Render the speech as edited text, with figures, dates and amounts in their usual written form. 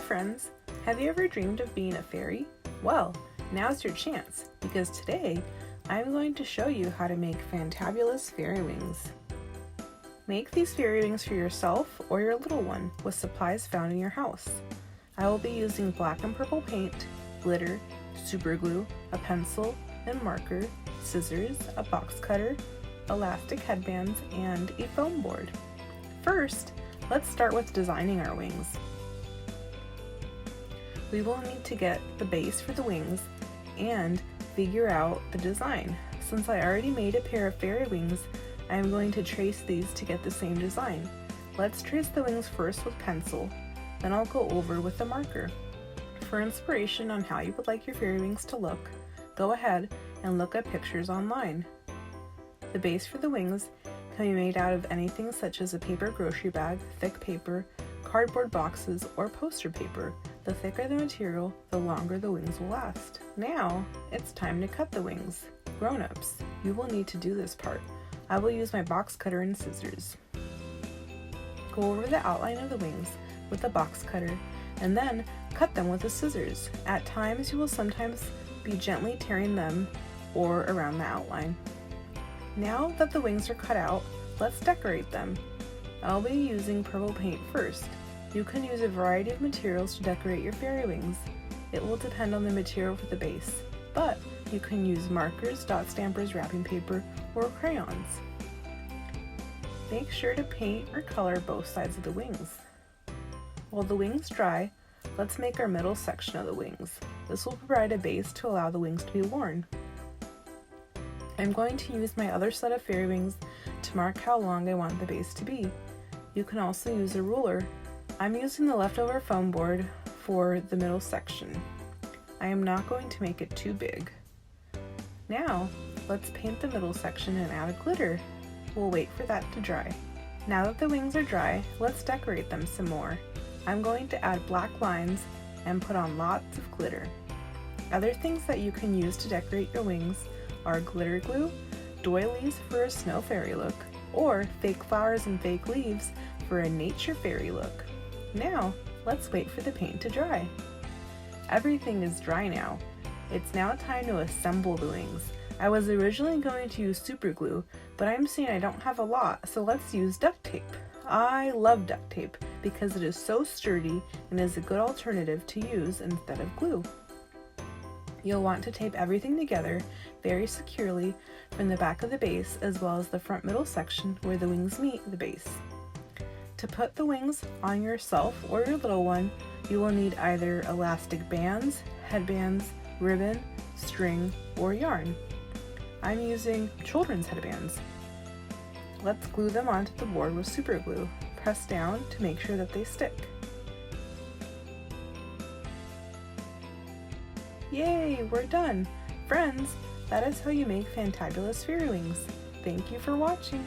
friends, have you ever dreamed of being a fairy? Well, now's your chance, because today I'm going to show you how to make fantabulous fairy wings. Make these fairy wings for yourself or your little one with supplies found in your house. I will be using black and purple paint, glitter, super glue, a pencil and marker, scissors, a box cutter, elastic headbands, and a foam board. First, let's start with designing our wings. We will need to get the base for the wings and figure out the design. Since I already made a pair of fairy wings, I am going to trace these to get the same design. Let's trace the wings first with pencil, then I'll go over with the marker. For inspiration on how you would like your fairy wings to look, go ahead and look up pictures online. The base for the wings can be made out of anything such as a paper grocery bag, thick paper, cardboard boxes, or poster paper. The thicker the material, the longer the wings will last. Now, it's time to cut the wings. Grown-ups, you will need to do this part. I will use my box cutter and scissors. Go over the outline of the wings with the box cutter and then cut them with the scissors. At times, you will sometimes be gently tearing them or around the outline. Now that the wings are cut out, let's decorate them. I'll be using purple paint first. You can use a variety of materials to decorate your fairy wings. It will depend on the material for the base, but you can use markers, dot stampers, wrapping paper, or crayons. Make sure to paint or color both sides of the wings. While the wings dry, let's make our middle section of the wings. This will provide a base to allow the wings to be worn. I'm going to use my other set of fairy wings to mark how long I want the base to be. You can also use a ruler. I'm using the leftover foam board for the middle section. I am not going to make it too big. Now, let's paint the middle section and add a glitter. We'll wait for that to dry. Now that the wings are dry, let's decorate them some more. I'm going to add black lines and put on lots of glitter. Other things that you can use to decorate your wings are glitter glue, doilies for a snow fairy look, or fake flowers and fake leaves for a nature fairy look. Now, let's wait for the paint to dry. Everything is dry now. It's now time to assemble the wings. I was originally going to use super glue, but I'm seeing I don't have a lot, so let's use duct tape. I love duct tape because it is so sturdy and is a good alternative to use instead of glue. You'll want to tape everything together very securely from the back of the base as well as the front middle section where the wings meet the base. To put the wings on yourself or your little one, you will need either elastic bands, headbands, ribbon, string, or yarn. I'm using children's headbands. Let's glue them onto the board with super glue. Press down to make sure that they stick. Yay, we're done! Friends, that is how you make fantabulous fairy wings. Thank you for watching.